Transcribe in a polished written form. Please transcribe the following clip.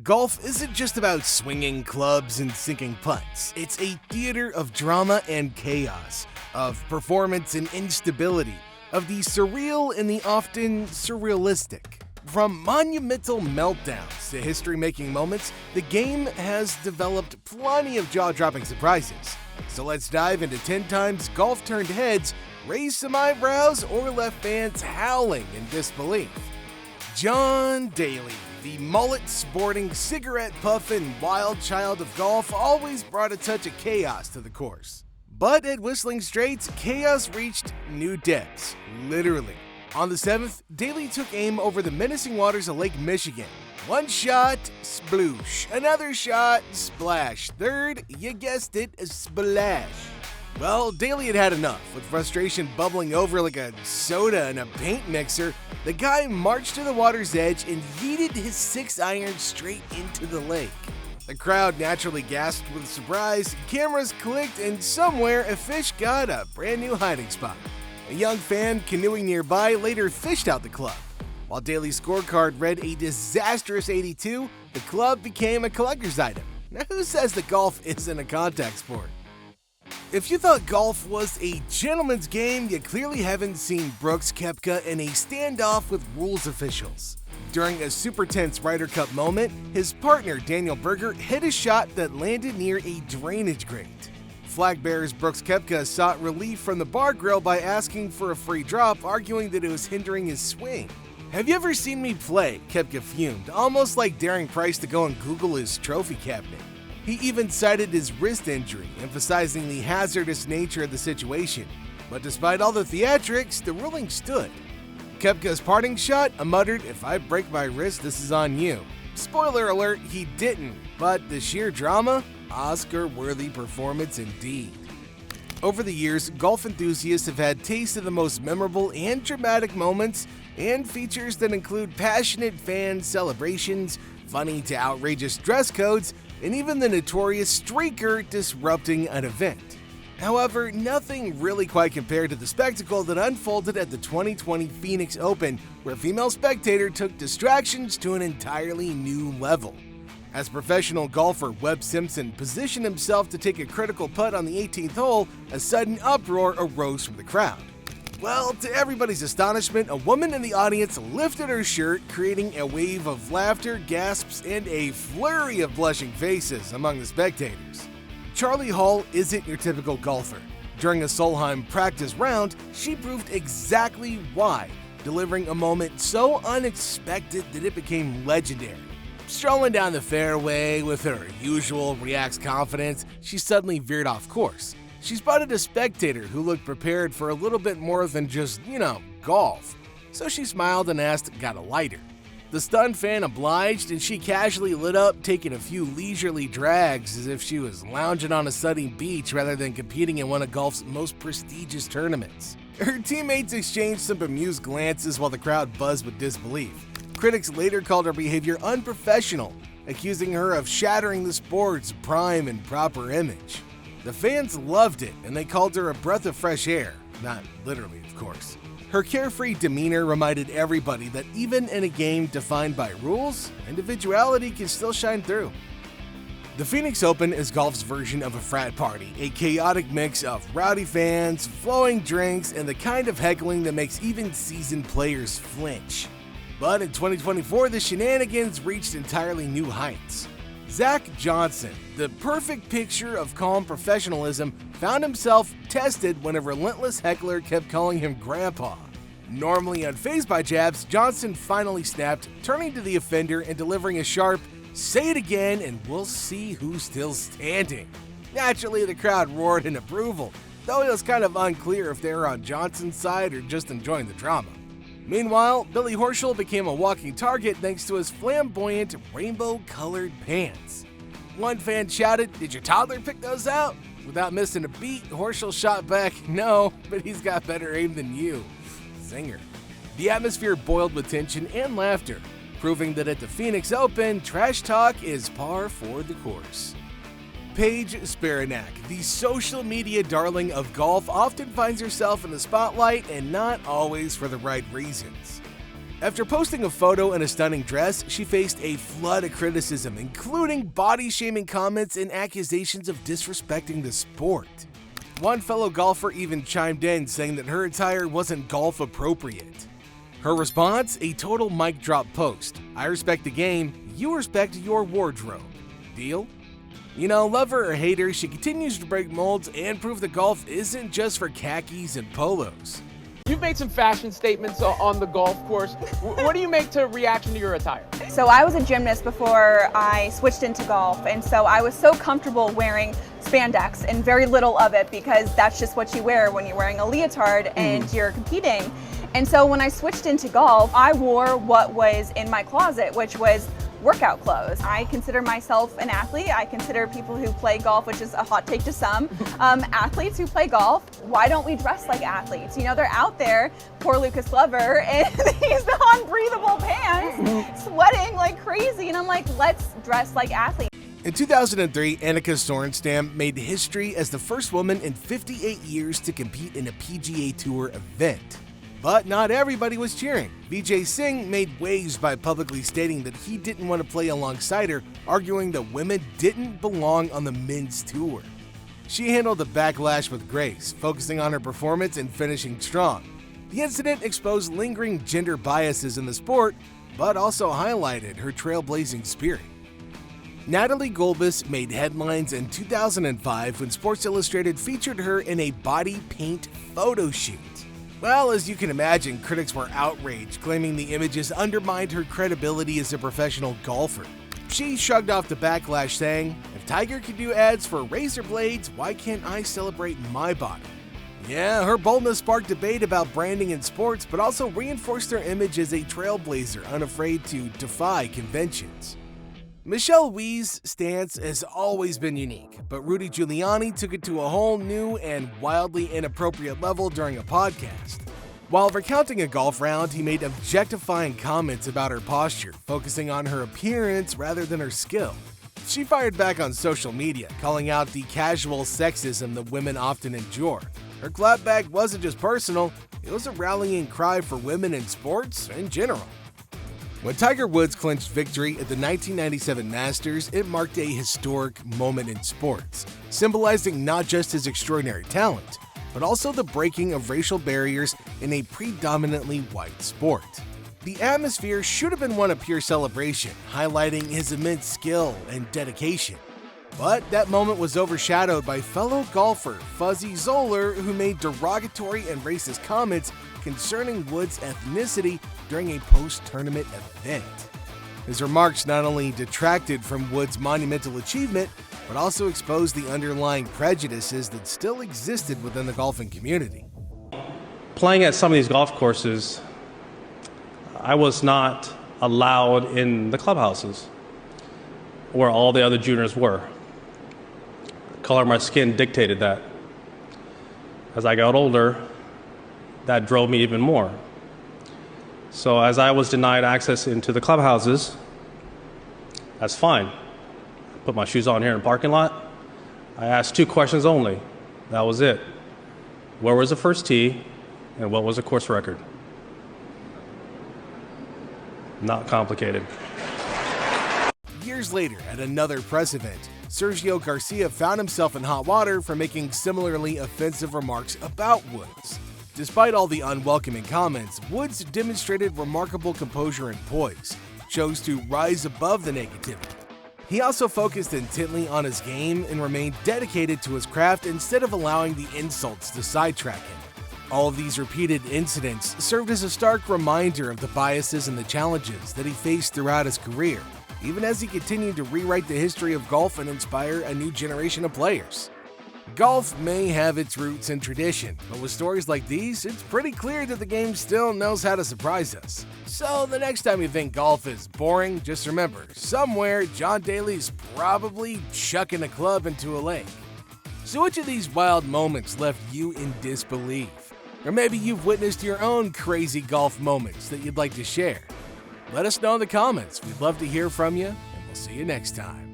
Golf isn't just about swinging clubs and sinking putts. It's a theater of drama and chaos, of performance and instability, of the surreal and the often surrealistic. From monumental meltdowns to history-making moments, the game has developed plenty of jaw-dropping surprises. So let's dive into 10 times golf turned heads, raise some eyebrows, or left fans howling in disbelief. John Daly, the mullet-sporting, cigarette-puffing wild child of golf, always brought a touch of chaos to the course. But at Whistling Straits, chaos reached new depths, literally. On the 7th, Daly took aim over the menacing waters of Lake Michigan. One shot, sploosh. Another shot, splash. Third, you guessed it, splash. Well, Daly had had enough. With frustration bubbling over like a soda in a paint mixer, the guy marched to the water's edge and yeeted his 6-iron straight into the lake. The crowd naturally gasped with surprise, cameras clicked, and somewhere a fish got a brand new hiding spot. A young fan canoeing nearby later fished out the club. While Daly's scorecard read a disastrous 82, the club became a collector's item. Now who says that golf isn't a contact sport? If you thought golf was a gentleman's game, you clearly haven't seen Brooks Koepka in a standoff with rules officials. During a super tense Ryder Cup moment, his partner Daniel Berger hit a shot that landed near a drainage grate. Flag bearers Brooks Koepka sought relief from the bar grill by asking for a free drop, arguing that it was hindering his swing. "Have you ever seen me play?" Koepka fumed, almost like daring Price to go and Google his trophy cabinet. He even cited his wrist injury, emphasizing the hazardous nature of the situation. But despite all the theatrics, the ruling stood. Koepka's parting shot, a muttered, "If I break my wrist, this is on you." Spoiler alert, he didn't, but the sheer drama? Oscar-worthy performance indeed. Over the years, golf enthusiasts have had taste of the most memorable and dramatic moments and features that include passionate fan celebrations, funny to outrageous dress codes, and even the notorious streaker disrupting an event. However, nothing really quite compared to the spectacle that unfolded at the 2020 Phoenix Open, where a female spectator took distractions to an entirely new level. As professional golfer Webb Simpson positioned himself to take a critical putt on the 18th hole, a sudden uproar arose from the crowd. Well, to everybody's astonishment, a woman in the audience lifted her shirt, creating a wave of laughter, gasps, and a flurry of blushing faces among the spectators. Charlie Hall isn't your typical golfer. During a Solheim practice round, she proved exactly why, delivering a moment so unexpected that it became legendary. Strolling down the fairway with her usual relaxed confidence, she suddenly veered off course. She spotted a spectator who looked prepared for a little bit more than just, golf. So she smiled and asked, "Got a lighter?" The stunned fan obliged, and she casually lit up, taking a few leisurely drags as if she was lounging on a sunny beach rather than competing in one of golf's most prestigious tournaments. Her teammates exchanged some bemused glances while the crowd buzzed with disbelief. Critics later called her behavior unprofessional, accusing her of shattering the sport's prime and proper image. The fans loved it, and they called her a breath of fresh air. Not literally, of course. Her carefree demeanor reminded everybody that even in a game defined by rules, individuality can still shine through. The Phoenix Open is golf's version of a frat party, a chaotic mix of rowdy fans, flowing drinks, and the kind of heckling that makes even seasoned players flinch. But in 2024, the shenanigans reached entirely new heights. Zach Johnson, the perfect picture of calm professionalism, found himself tested when a relentless heckler kept calling him Grandpa. Normally unfazed by jabs, Johnson finally snapped, turning to the offender and delivering a sharp, "Say it again and we'll see who's still standing." Naturally, the crowd roared in approval, though it was kind of unclear if they were on Johnson's side or just enjoying the drama. Meanwhile, Billy Horschel became a walking target thanks to his flamboyant, rainbow-colored pants. One fan shouted, "Did your toddler pick those out?" Without missing a beat, Horschel shot back, "No, but he's got better aim than you." Zinger. The atmosphere boiled with tension and laughter, proving that at the Phoenix Open, trash talk is par for the course. Paige Spiranak, the social media darling of golf, often finds herself in the spotlight and not always for the right reasons. After posting a photo in a stunning dress, she faced a flood of criticism, including body-shaming comments and accusations of disrespecting the sport. One fellow golfer even chimed in, saying that her attire wasn't golf appropriate. Her response? A total mic drop post. I respect the game, you respect your wardrobe. Deal? You know, love her or hate her, she continues to break molds and prove that golf isn't just for khakis and polos. You've made some fashion statements on the golf course. What do you make to reaction to your attire? So I was a gymnast before I switched into golf, and so I was so comfortable wearing spandex and very little of it because that's just what you wear when you're wearing a leotard and you're competing. And so when I switched into golf, I wore what was in my closet, which was workout clothes. I consider myself an athlete. I consider people who play golf, which is a hot take to some, athletes who play golf. Why don't we dress like athletes? You know, they're out there, poor Lucas Glover, in these unbreathable pants, sweating like crazy. And I'm like, let's dress like athletes. In 2003, Annika Sorenstam made history as the first woman in 58 years to compete in a PGA Tour event. But not everybody was cheering. Vijay Singh made waves by publicly stating that he didn't want to play alongside her, arguing that women didn't belong on the men's tour. She handled the backlash with grace, focusing on her performance and finishing strong. The incident exposed lingering gender biases in the sport, but also highlighted her trailblazing spirit. Natalie Golbis made headlines in 2005 when Sports Illustrated featured her in a body paint photo shoot. Well, as you can imagine, critics were outraged, claiming the images undermined her credibility as a professional golfer. She shrugged off the backlash, saying, "If Tiger can do ads for razor blades, why can't I celebrate my body?" Yeah, her boldness sparked debate about branding in sports, but also reinforced her image as a trailblazer unafraid to defy conventions. Michelle Wie's stance has always been unique, but Rudy Giuliani took it to a whole new and wildly inappropriate level during a podcast. While recounting a golf round, he made objectifying comments about her posture, focusing on her appearance rather than her skill. She fired back on social media, calling out the casual sexism that women often endure. Her clapback wasn't just personal, it was a rallying cry for women in sports in general. When Tiger Woods clinched victory at the 1997 Masters, it marked a historic moment in sports, symbolizing not just his extraordinary talent, but also the breaking of racial barriers in a predominantly white sport. The atmosphere should have been one of pure celebration, highlighting his immense skill and dedication. But that moment was overshadowed by fellow golfer Fuzzy Zoeller, who made derogatory and racist comments concerning Woods' ethnicity during a post-tournament event. His remarks not only detracted from Woods' monumental achievement, but also exposed the underlying prejudices that still existed within the golfing community. Playing at some of these golf courses, I was not allowed in the clubhouses where all the other juniors were. The color of my skin dictated that. As I got older, that drove me even more. So as I was denied access into the clubhouses, that's fine. Put my shoes on here in the parking lot. I asked 2 questions only. That was it. Where was the first tee and what was the course record? Not complicated. Years later, at another press event, Sergio Garcia found himself in hot water for making similarly offensive remarks about Woods. Despite all the unwelcoming comments, Woods demonstrated remarkable composure and poise, chose to rise above the negativity. He also focused intently on his game and remained dedicated to his craft instead of allowing the insults to sidetrack him. All of these repeated incidents served as a stark reminder of the biases and the challenges that he faced throughout his career, even as he continued to rewrite the history of golf and inspire a new generation of players. Golf may have its roots and tradition, but with stories like these, it's pretty clear that the game still knows how to surprise us. So the next time you think golf is boring, just remember, somewhere John Daly's probably chucking a club into a lake. So which of these wild moments left you in disbelief? Or maybe you've witnessed your own crazy golf moments that you'd like to share. Let us know in the comments. We'd love to hear from you, and we'll see you next time.